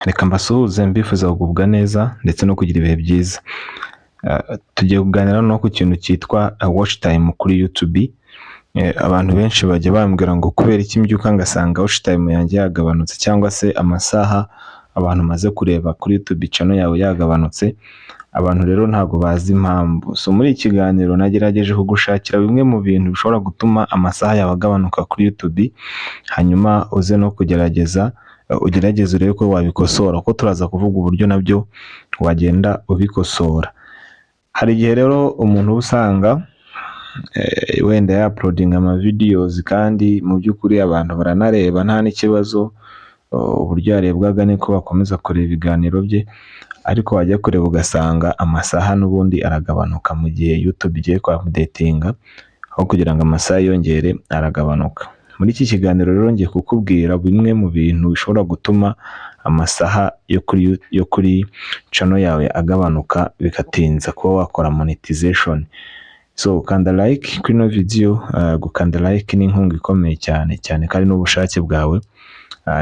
Reka mbasuhuze mbifuza kugubwa neza ndetse no kugira ibihe byiza. Tugiye kuganira no ku kintu cyitwa watch time kuri YouTube. Abantu benshi bajya bambwira ngo kubera iki mbyuka ngasanga watch time yanjye yagabanutse, cyangwa se amasaha abantu maze kureba kuri YouTube channel yawe yagabanutse. Abantu rero ntago bazi impamvu. So muri iki kiganiro nagerageje kugushakira bimwe mu bintu bishobora gutuma amasaha yawe agabanuka kuri YouTube, hanyuma uze no kugerageza ugerageze urebe ko wabikosora, ko turaza kuvuga uburyo nabyo wagenda ubikosora. Hari igihe rero umuntu usanga wenda ya uploading ama videos kandi mu by'ukuri abantu baranareba nta n'ikibazo, uburyo yarebwaga niko bakomeza kureba ibiganiro bye, ariko wajya kureba ugasanga amasaha n'ubundi aragabanuka mu gihe YouTube igiye kwa updatinga, aho kugira ngo amasaha yongere aragabanuka. Muri iki kiganiro rero ngiye kukubwira bimwe mu bintu bishobora gutuma amasaha yo kuri channel yawe agabanuka bikatinza kuba wakora monetization. So kanda like kuri no video, gukanda like ni inkunga ikomeye cyane kandi n'ubushake bwawe.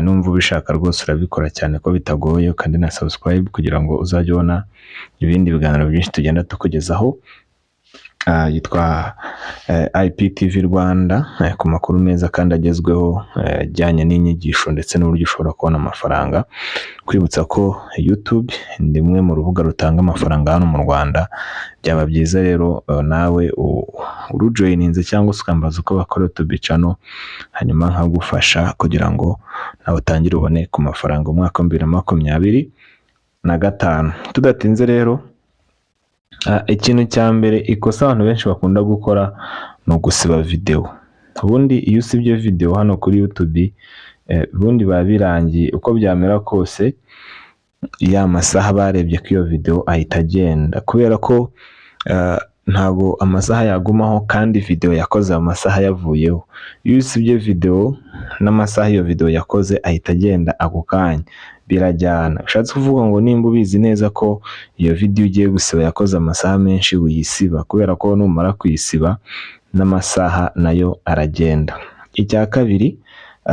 Numva ubishaka rwose urabikora cyane ko bitagoye, kandi na subscribe kugira ngo uzajye ubona ibindi biganiro byinshi tugenda tukugezaho. Yitwa IPTV Rwanda, ku makuru meza kandi agezweho ajyanye n'inyigisho ndetse n'uburyo ushobora kubona amafaranga. Kwibutsa ko YouTube ni imwe mu rubuga rutanga amafaranga hano mu Rwanda. Byaba byiza rero nawe urujoyininze cyangwa ukambaza uko bakora YouTube channel, hanyuma nkagufasha kugira ngo nawe utangire ubone ku mafaranga umwaka 2025. Tudatinze rero, ikintu cya mbere ikosa abantu benshi bakunda gukora ni ugusiba video. Ubundi iyo usibye video hano kuri YouTube, ubundi babirangiye uko byamera kose, ya masaha barebye ko iyo video ahita agenda, kubera ko ntago amasaha yagumaho kandi video yakoze amasaha yavuyeho. Iyo usibye video n'amasaha iyo video yakoze ahita agenda ako kanya, birajyana. Ushatse kuvuga ngo nimba ubizi neza ko iyo video ugiye gusiba yakoze amasaha menshi, uyisiba, kubera ko numara kuyisiba n'amasaha nayo aragenda. Icya kabiri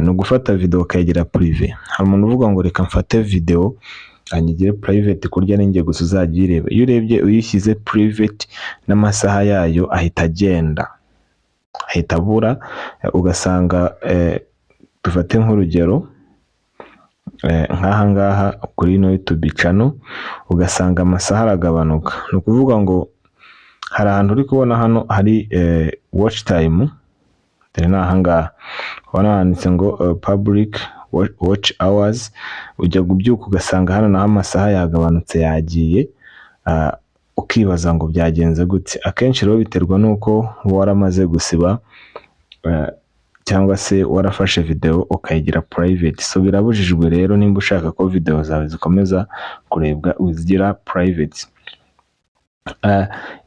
ni ugufata video ukayigira prive. Hari umuntu uvuga ngo reka mfate video anyigire private kurya ninjye gusa uzajya ireba. Iyo urebye uyishyize private n'amasaha yayo ahita agenda, ahita abura. Ugasanga dufate nk'urugero nk'aha ngaha kuri no YouTube channel, ugasanga amasaha aragabanuka. Ni ukuvuga ngo hari ahantu uri kubona hano hari watch time, dore n'aha ngaha ubona handitse ngo public watch hours. Ujya gubyuka ugasanga hano naho amasaha yagabanutse yagiye, ukibaza ngo byagenze gute. Akenshi rero biterwa nuko waramaze gusiba cyangwa se warafashe video ukayigira private. So birabujijwe rero nimba ushaka ko video zawe zikomeza kurebwa uzigira private.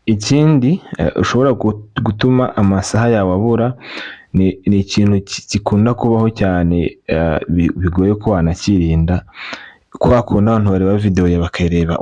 Ikindi ushobora gutuma amasaha yawe abura ni ikintu gikunda kubaho cyane, bigoye ko wanakirinda. Kwa kuntu abantu bareba video ya bakayireba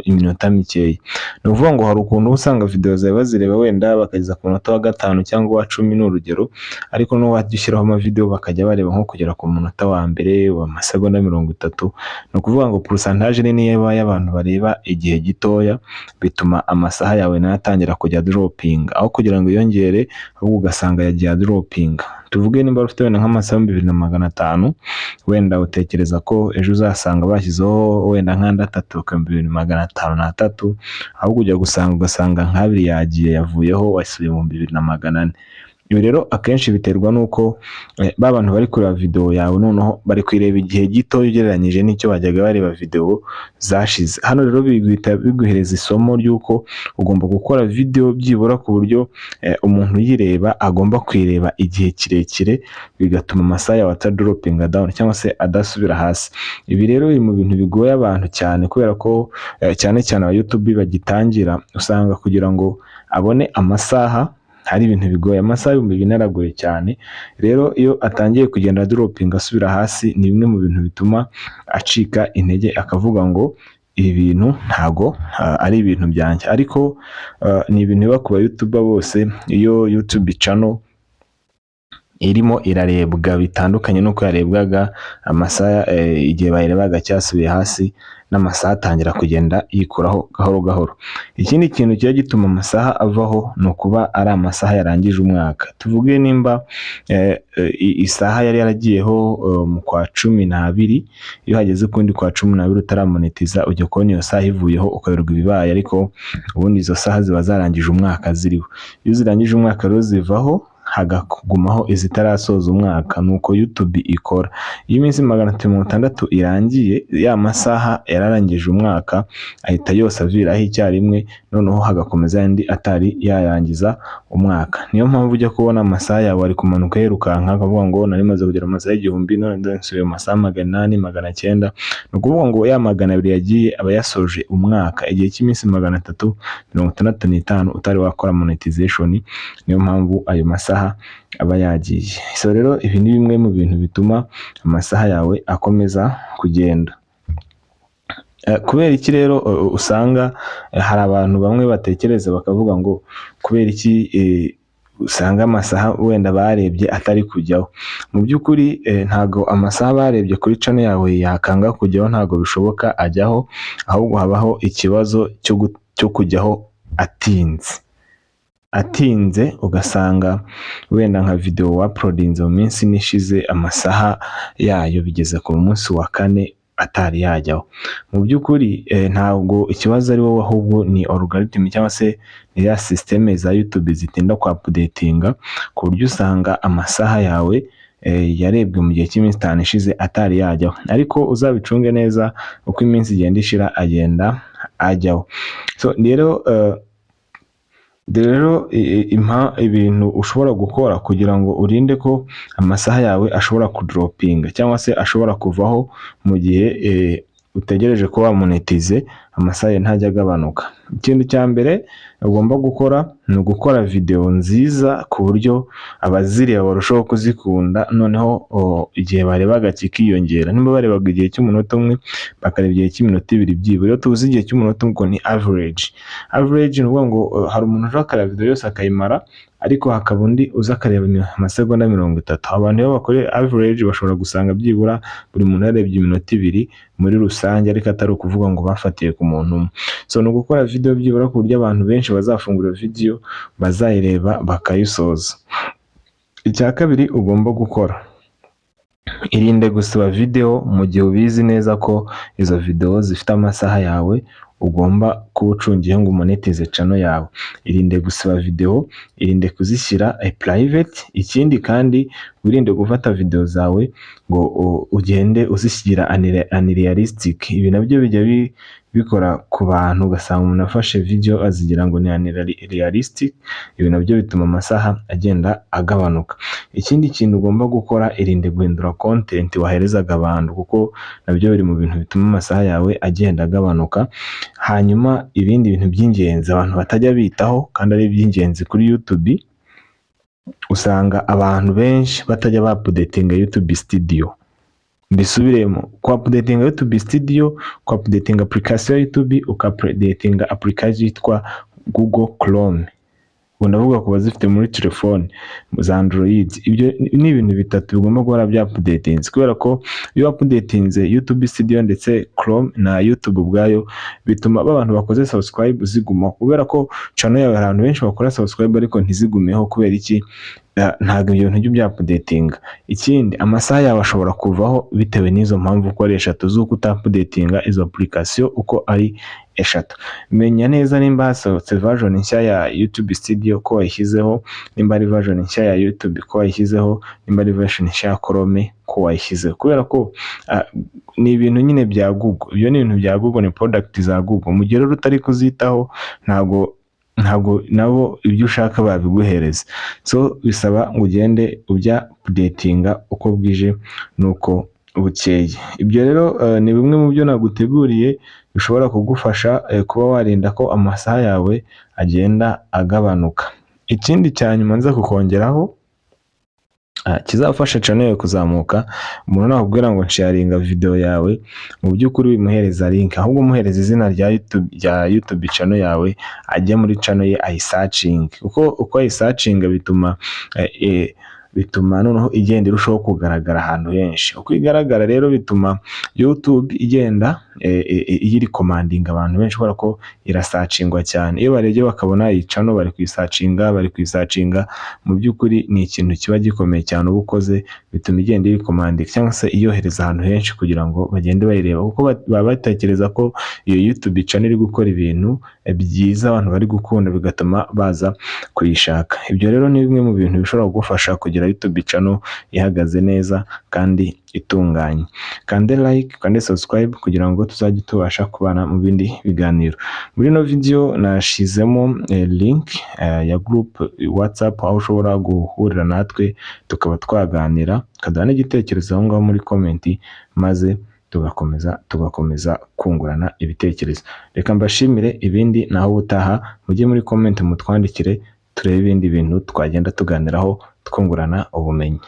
iminota mikeya. Ni ukuvuga ngo hari ukuntu usanga video zawe bazireba wenda bakageza ku munota wa 5 cyangwa wa 10 n'urugero, ariko no wajya ushyiraho ama video bakajya bareba nko kugera ku munota wa mbere wa masegonda 30. Ni ukuvuga ngo pourcentage nini y'abantu bareba igihe gitoya, bituma amasaha yawe nayo atangira kujya dropping, aho kugira ngo yongere ahubwo ugasanga yagiye dropping. Tuvuge nimba ufite wenda nk'amasaha 2500, wenda utekereza ko ejo uzasanga bashyizeho wenda nk'andatu 2503, ahubwo ujya ugasanga nk'abiri yagiye yavuyeho, wasubiye mu 2400. Ibi rero akenshi biterwa nuko babantu bari kureba video yawe noneho bari kwireba igihe gito ugereranyije n'icyo bajyaga bareba video zashize. Hano rero biguhereza isomo ry'uko ugomba gukora video byibura ku buryo umuntu yireba agomba kwireba igihe kirekire, bigatuma amasaha yawe atadropping down cyangwa se adasubira hasi. Ibi rero biri mu bintu bigoye abantu cyane, kubera ko cyane aba YouTube bagitangira, usanga kugira ngo abone amasaha hari ibintu bigoye. Amasaha 2000 naragoye cyane. Rero iyo atangiye kugenda dropping asubira hasi, ni bimwe mu bintu bituma acika intege, akavuga ngo ibi bintu ntago ari ibintu byanjye. Ariko ni ibintu biba ku ba YouTuber bose. Iyo YouTube channel irimo irarebwa bitandukanye nuko yarebwaga amasaha igihe bayirebaga cyasubiye hasi n'amasaha atangira kugenda yikuraho gahoro gahoro. Ikindi kintu kiba gituma amasaha avaho ni ukuba ari amasaha yarangije umwaka. Tuvuge nimba isaha yari yaragiyeho mu kwa 12, iyo hageze ukundi kwa 12 utaramonetiza ujya kubona iyo saha ivuyeho ukayoberwa ibibaye, ariko ubundi izo saha ziba zarangije umwaka ziriho. Iyo zirangije umwaka rero zivaho hagagumaho izitarasoza umwaka, nuko YouTube ikora. Iyo iminsi 360 irangiye ya masaha yararangije umwaka ahita yose aviraho icyarimwe, noneho hagakomeza yandi atari yayangiza umwaka. Niyo mpamvu ujya kubona amasaha yawe ari kumanuka yirukanka akavuga ngo nari maze kugera amasaha 1000 none nsubiye mu masaha 800 900. Ni ukuvuga ngo ya 200 yagiye aba yasoje umwaka igihe cy'iminsi 365 utari wakora monetization. Niyo mpamvu ayo masaha aba yagiye. So rero ibi ni bimwe mu bintu bituma amasaha yawe akomeza kugenda. Kubera iki rero usanga hari abantu bamwe batekereza bakavuga ngo kubera iki usanga amasaha wenda barebye atari kujyaho. Mu by'ukuri ntago amasaha barebye kuri channel yawe yakanga kujyaho, ntago bishoboka ajyaho, ahubwo habaho ikibazo cyo kujyaho atinze ugasanga wenda nka video uploadinze mu minsi nishize amasaha yayo bigeze ku munsi wa 4 atari yajyaho. Mu by'ukuri ntabwo ikibazo ari wowe, ahubwo ni algorithm cyangwa se ni ya system za YouTube zitinda ku updatinga, ku buryo usanga amasaha yawe yarebwe mu gihe cy'iminsi 5 ishize atari yajyaho. Ariko uzabicunge neza uko iminsi igenda ishira agenda ajyaho. So rero ibintu ushobora gukora kugira ngo urinde ko amasaha yawe ashobora kudropinga cyangwa se ashobora kuvaho mu gihe utegereje ko wamonetize amasaha ntajya agabanuka. Ikintu cya mbere ugomba gukora ni ugukora video nziza ku buryo abaziriya barushaho kuzikunda, noneho igihe barebaga kikiyongera. Nimba barebaga igihe cy'umunota umwe bakareba igihe cy'iminota 2 byibura, rero tuzi igihe cy'umunota umwe ni average ni ukuvuga ngo hari umuntu ushaka akareba video yose akayimara, ariko hakaba undi uza akareba amasegonda 30. Abantu iyo bakore average bashobora gusanga byibura buri muntu yarebye iminota 2 muri rusange, ariko atari ukuvuga ngo bafatiye ku muntu umwe. So no gukora video byibura ku buryo abantu benshi bazafungura video bazayireba bakayisoza. Icya kabiri ugomba gukora, irinde gusiba video mu gihe ubizi neza ko izo video zifite amasaha yawe ugomba kuwucungiye ngo monetize channel yawe. Irinde gusiba video, irinde kuzishyira private. Ikindi kandi wirinde gufata video zawe ngo ugende uzishyira unrealistic. Ibi nabyo bijya bikora ku bantu, ugasanga umuntu afashe video azigira ngo ni unrealistic. Ibi nabyo bituma amasaha agenda agabanuka. Ikindi kintu ugomba gukora, irinde guhindura content waherezaga abantu, kuko nabyo biri mu bintu bituma amasaha yawe agenda agabanuka. Hanyuma ibindi bintu by'ingenzi abantu batajya bitaho kandi ari iby'ingenzi kuri YouTube, usanga abantu benshi batajya ba-updatinga YouTube Studio. Mbisubiremo, ku-updatinga YouTube Studio, ku-updatinga application ya YouTube, uka-updatinga application yitwa Google Chrome. Ndavuga ko bazifite muri telefone za Android. Ibyo ni ibintu bitatu bigomba guhora bya-updatinze, kubera ko iyo updatinze YouTube Studio ndetse Chrome na YouTube ubwayo bituma abantu bakoze subscribe ziguma, kubera ko channel yawe abantu benshi bakora subscribe ariko ntizigumeho. Kubera iki? Ntabwo ibyo bintu bya-updatinga. Ikindi, amasaha yawe ashobora kuvaho bitewe n'izo mpamvu uko ari 3 z'uko uta-updatinga izo application uko ari 3. Menya neza nimba hasohotse version nshya ya YouTube Studio ko wayishyizeho, nimba ari version nshya ya YouTube ko wayishyizeho, nimba ari version nshya ya Chrome ko wayishyizeho, kubera ko ni ibintu nyine bya Google. Ibyo ni ibintu bya Google, ni product za Google. Mu gihe rero utari kuzitaho ntabwo nabo ibyo ushaka babiguhereza. So bisaba ngo ugende ubya updatinga uko bwije nuko bukeye. Ibyo rero ni bimwe mu byo naguteguriye bishobora kugufasha kuba warinda ko amasaha yawe agenda agabanuka. Ikindi cyanyuma nza kukongeraho kizafasha channel yawe kuzamuka, umuntu nakubwira ngo sharinga video yawe, mu by'ukuri wimuhereza link, ahubwo umuhereza izina rya YouTube channel yawe, ajya muri channel ye ayisearching. Uko ayisearching bituma bituma noneho igenda irushaho kugaragara ahantu henshi. Uko igaragara rero bituma YouTube igenda iyirikomandinga abantu benshi kubera ko irasacingwa cyane. Iyo barebye bakabona iyi channel bari kuyisacinga, mu by'ukuri ni ikintu kiba gikomeye cyane uba ukoze, bituma igenda irikomandinga cyangwa se iyohereza ahantu henshi kugira ngo bagende bayireba, kuko baba batekereza ko iyo YouTube channel iri gukora ibintu byiza abantu bari gukunda, bigatuma baza kuyishaka. Ibyo rero ni bimwe mu bintu bishobora kugufasha kugira YouTube channel ihagaze neza kandi itunganye. Kande like, kande subscribe kugira ngo tuzajye tubasha kubana mu bindi biganiro. Muri no video nashizemo link ya group WhatsApp aho ushobora guhurira natwe tukaba twaganira, kadana igitekerezo aho ngaho muri comment, maze tugakomeza kungurana ibitekerezo. Reka mbashimire, ibindi naho ubutaha mujye muri comment mutwandikire turebe ibindi bintu twagenda tuganiraho twungurana ubumenyi.